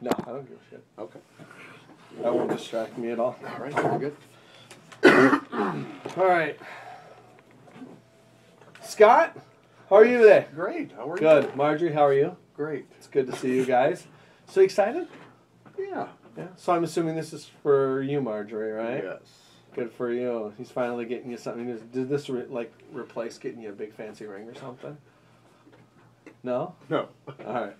No, I don't give a shit. Okay. That won't distract me at all. All right, very good. All right. Scott, how are you today? Great. How are you? Good. Marjorie, how are you? Great. It's good to see you guys. So excited? Yeah. Yeah. So I'm assuming this is for you, Marjorie, right? Yes. Good for you. He's finally getting you something. Did this replace getting you a big fancy ring or something? No? No. All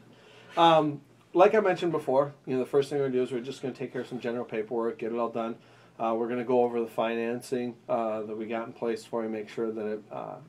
right. Like I mentioned before, the first thing we're going to do is we're just going to take care of some general paperwork, get it all done. We're going to go over the financing that we got in place for you, make sure that it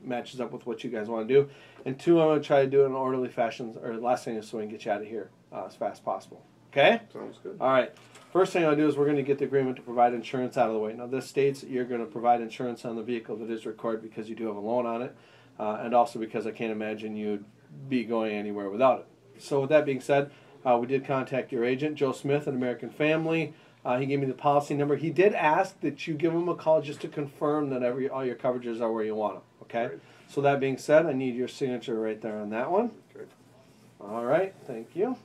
matches up with what you guys want to do. And two, I'm going to try to do it in an orderly fashion, or last thing is so we can get you out of here as fast as possible. Okay? Sounds good. All right. First thing I'll do is we're going to get the agreement to provide insurance out of the way. Now, this states that you're going to provide insurance on the vehicle that is recorded because you do have a loan on it, and also because I can't imagine you'd be going anywhere without it. So with that being said, we did contact your agent, Joe Smith, at American Family. He gave me the policy number. He did ask that you give him a call just to confirm that all your coverages are where you want them. Okay? Great. So that being said, I need your signature right there on that one. Good. All right. Thank you.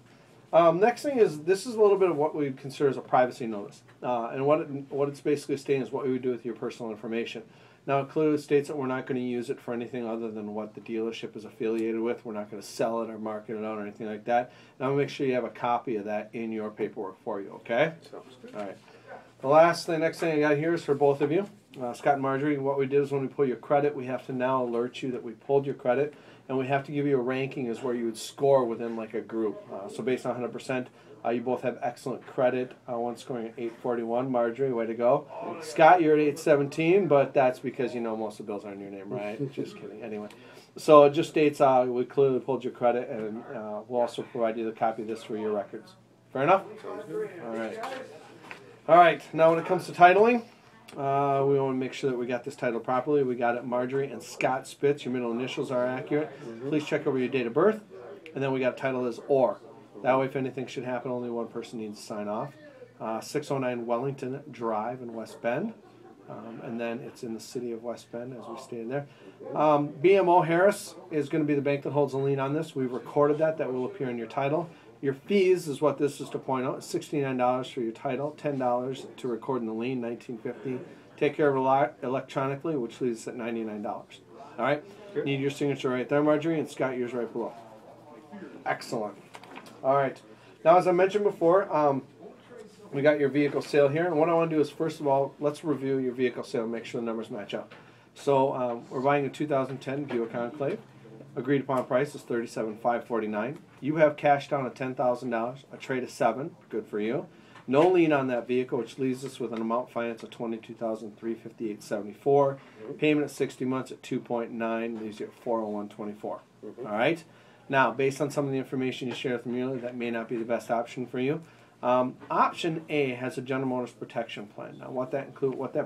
Next thing is, this is a little bit of what we would consider as a privacy notice. And what it's basically stating is what we would do with your personal information. Now, it clearly states that we're not going to use it for anything other than what the dealership is affiliated with. We're not going to sell it or market it out or anything like that. Now, make sure you have a copy of that in your paperwork for you, okay? Sounds good. All right. The next thing I got here is for both of you. Scott and Marjorie, what we did is when we pull your credit, we have to now alert you that we pulled your credit, and we have to give you a ranking as where you would score within like a group. So based on 100%, you both have excellent credit. One scoring at 841. Marjorie, way to go. Scott, you're at 817, but that's because most of the bills are in your name, right? Just kidding. Anyway, so it just states we clearly pulled your credit, and we'll also provide you the copy of this for your records. Fair enough? Sounds good. All right. All right. Now when it comes to titling, we want to make sure that we got this title properly. We got it Marjorie and Scott Spitz. Your middle initials are accurate. Please check over your date of birth. And then we got title as or. That way, if anything should happen, only one person needs to sign off. 609 Wellington Drive in West Bend. And then it's in the city of West Bend, as we stated there. BMO Harris is going to be the bank that holds the lien on this. We've recorded that. That will appear in your title. Your fees is what this is to point out. $69 for your title, $10 to record in the lien, $19.50. Take care of it electronically, which leaves us at $99. All right? Good. Need your signature right there, Marjorie, and Scott, yours right below. Excellent. All right. Now, as I mentioned before, we got your vehicle sale here, and what I want to do is, first of all, let's review your vehicle sale and make sure the numbers match up. So we're buying a 2010 Buick Enclave. Agreed upon price is $37,549. You have cash down of $10,000, a trade of $7,000, good for you. No lien on that vehicle, which leaves us with an amount financed of $22,358.74. Payment at 60 months at 2.9 leaves you at $401.24. All right. Now, based on some of the information you shared with me earlier, that may not be the best option for you. Option A has a General Motors protection plan. Now, what that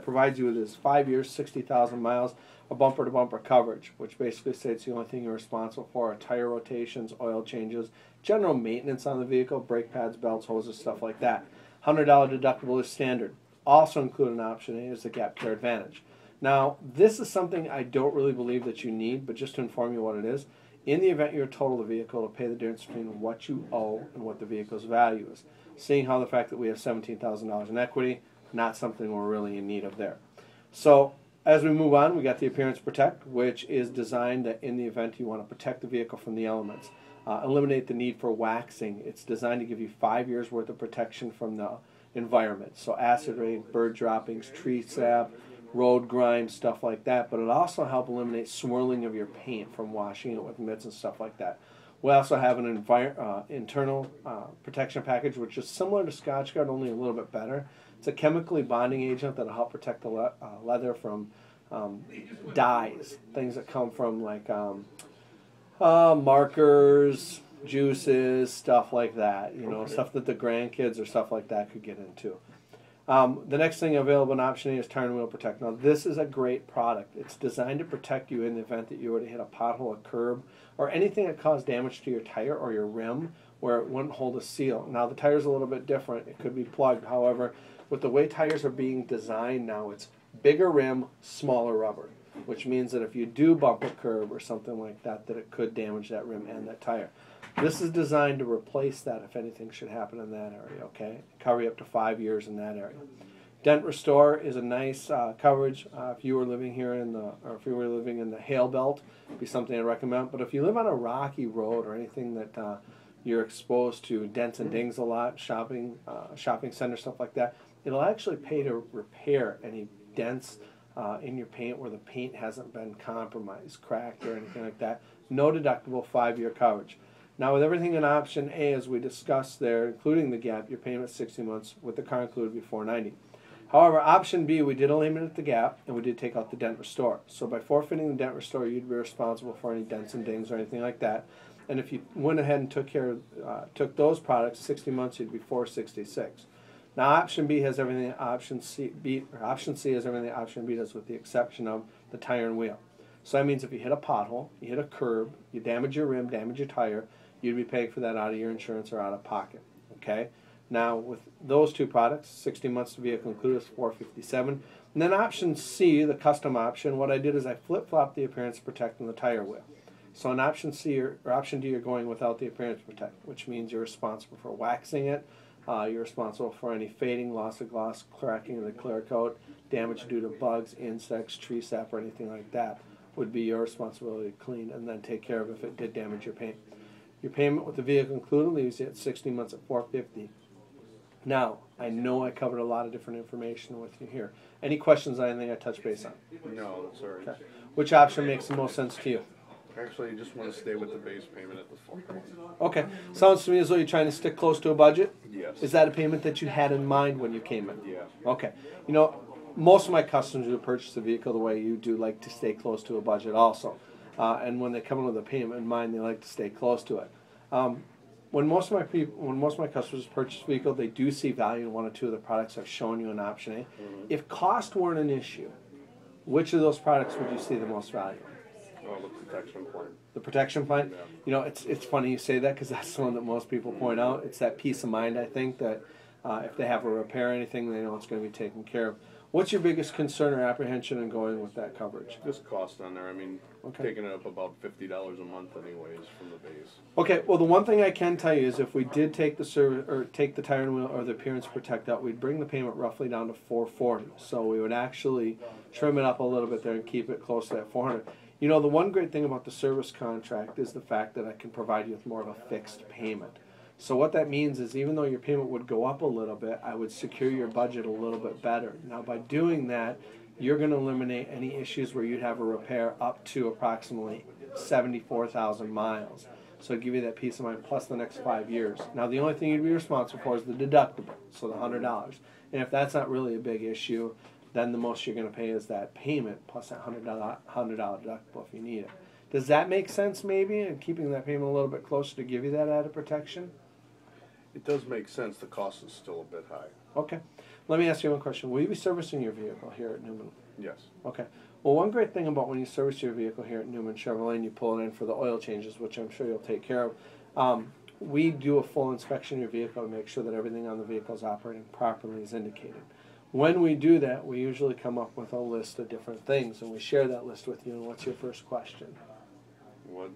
provides you with is 5 years, 60,000 miles, a bumper-to-bumper coverage, which basically states the only thing you're responsible for are tire rotations, oil changes, general maintenance on the vehicle, brake pads, belts, hoses, stuff like that. $100 deductible is standard. Also included in Option A is the Gap Care Advantage. Now, this is something I don't really believe that you need, but just to inform you what it is, in the event you're totaled the vehicle, it'll pay the difference between what you owe and what the vehicle's value is. Seeing how the fact that we have $17,000 in equity, not something we're really in need of there. So, as we move on, we got the Appearance Protect, which is designed that in the event you want to protect the vehicle from the elements, eliminate the need for waxing. It's designed to give you 5 years worth of protection from the environment. So acid rain, bird droppings, tree sap, road grime, stuff like that. But it also helps eliminate swirling of your paint from washing it with mitts and stuff like that. We also have an internal protection package, which is similar to Scotchgard, only a little bit better. It's a chemically bonding agent that will help protect the leather from dyes, things that come from like markers, juices, stuff like that. Stuff that the grandkids or stuff like that could get into. The next thing available in Option A is Tire and Wheel Protect. Now, this is a great product. It's designed to protect you in the event that you were to hit a pothole, a curb, or anything that caused damage to your tire or your rim where it wouldn't hold a seal. Now, the tire's a little bit different. It could be plugged. However, with the way tires are being designed now, it's bigger rim, smaller rubber, which means that if you do bump a curb or something like that, that it could damage that rim and that tire. This is designed to replace that if anything should happen in that area, okay? Cover you up to 5 years in that area. Dent Restore is a nice coverage if you were living here or if you were living in the hail belt, it'd be something I'd recommend. But if you live on a rocky road or anything that you're exposed to dents and dings a lot, shopping center, stuff like that, it'll actually pay to repair any dents in your paint where the paint hasn't been compromised, cracked, or anything like that. No deductible, 5-year coverage. Now, with everything in option A, as we discussed there, including the gap, your payment 60 months with the car included would be $490. However, option B, we did eliminate the gap, and we did take out the Dent Restore. So by forfeiting the Dent Restore, you'd be responsible for any dents and dings or anything like that. And if you went ahead and took those products, 60 months, you'd be $466. Now, option B has everything option C has everything option B does, with the exception of the tire and wheel. So that means if you hit a pothole, you hit a curb, you damage your rim, damage your tire, you'd be paying for that out of your insurance or out of pocket. Okay. Now, with those two products, 60 months to vehicle included is $457. And then option C, the custom option, what I did is I flip-flopped the appearance protect and the tire wheel. So in option C or option D, you're going without the appearance protect, which means you're responsible for waxing it. You're responsible for any fading, loss of gloss, cracking of the clear coat, damage due to bugs, insects, tree sap, or anything like that would be your responsibility to clean and then take care of if it did damage your paint. Your payment with the vehicle included leaves you at 60 months at $450. Now, I know I covered a lot of different information with you here. Any questions on anything I touched base on? No, that's all right. Okay. Which option makes the most sense to you? Actually, you just want to stay with the base payment at the $490. Okay. Sounds to me as though you're trying to stick close to a budget? Yes. Is that a payment that you had in mind when you came in? Yeah. Okay. You know, most of my customers who purchase a vehicle the way you do like to stay close to a budget also. And when they come in with a payment in mind, they like to stay close to it. When most of my customers purchase a vehicle, they do see value in one or two of the products I've shown you in option A. Mm-hmm. If cost weren't an issue, which of those products would you see the most value in? Oh, the protection plan. The protection plan? Yeah. You know, it's funny you say that because that's the one that most people point out. It's that peace of mind, I think, that if they have a repair or anything, they know it's going to be taken care of. What's your biggest concern or apprehension in going with that coverage? Just cost on there. I mean, okay. Taking it up about $50 a month anyways from the base. Okay, well the one thing I can tell you is if we did take the take the tire and wheel or the appearance protect out, we'd bring the payment roughly down to $440. So we would actually trim it up a little bit there and keep it close to that $400. You know, the one great thing about the service contract is the fact that I can provide you with more of a fixed payment. So what that means is even though your payment would go up a little bit, I would secure your budget a little bit better. Now by doing that, you're going to eliminate any issues where you'd have a repair up to approximately 74,000 miles. So it'd give you that peace of mind plus the next 5 years. Now the only thing you'd be responsible for is the deductible, so the $100. And if that's not really a big issue, then the most you're going to pay is that payment plus that $100 deductible if you need it. Does that make sense maybe, and keeping that payment a little bit closer to give you that added protection? It does make sense. The cost is still a bit high. Okay. Let me ask you one question. Will you be servicing your vehicle here at Newman? Yes. Okay. Well, one great thing about when you service your vehicle here at Newman Chevrolet and you pull it in for the oil changes, which I'm sure you'll take care of, we do a full inspection of your vehicle to make sure that everything on the vehicle is operating properly as indicated. When we do that, we usually come up with a list of different things, and we share that list with you. And what's your first question? What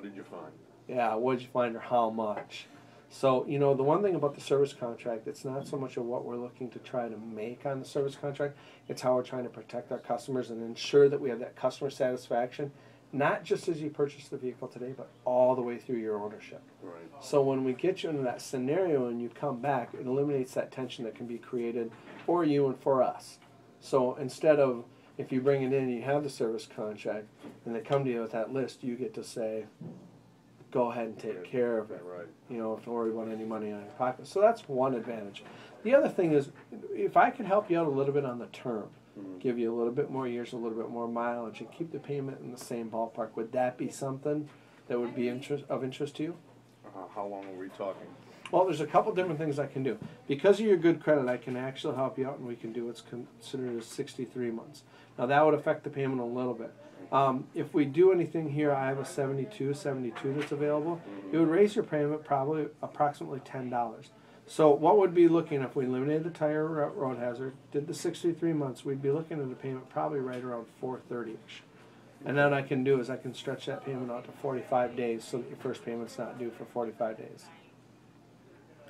did you find? Yeah, what did you find or how much? So, you know, the one thing about the service contract, it's not so much of what we're looking to try to make on the service contract, it's how we're trying to protect our customers and ensure that we have that customer satisfaction, not just as you purchase the vehicle today, but all the way through your ownership. Right. So when we get you into that scenario and you come back, it eliminates that tension that can be created for you and for us. So instead of, if you bring it in and you have the service contract and they come to you with that list, you get to say, go ahead and take care of it. Right. You know, don't worry about any money on your pocket. So that's one advantage. The other thing is, if I could help you out a little bit on the term, give you a little bit more years, a little bit more mileage, and keep the payment in the same ballpark, would that be something that would be of interest to you? How long are we talking? Well, there's a couple different things I can do. Because of your good credit, I can actually help you out, and we can do what's considered as 63 months. Now, that would affect the payment a little bit. If we do anything here, I have a 72 that's available. It would raise your payment probably approximately $10. So what would be looking, if we eliminated the tire road hazard, did the 63 months, we'd be looking at a payment probably right around $430-ish. And then I can do is I can stretch that payment out to 45 days so that your first payment's not due for 45 days.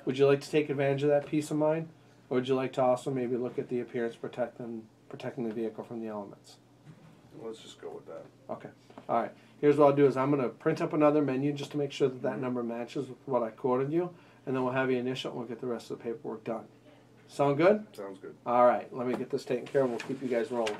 Would you like to take advantage of that peace of mind? Or would you like to also maybe look at the appearance protecting the vehicle from the elements? Let's just go with that. Okay. All right. Here's what I'll do is I'm going to print up another menu just to make sure that that number matches with what I quoted you. And then we'll have you initial and we'll get the rest of the paperwork done. Sound good? Sounds good. All right. Let me get this taken care of. We'll keep you guys rolling.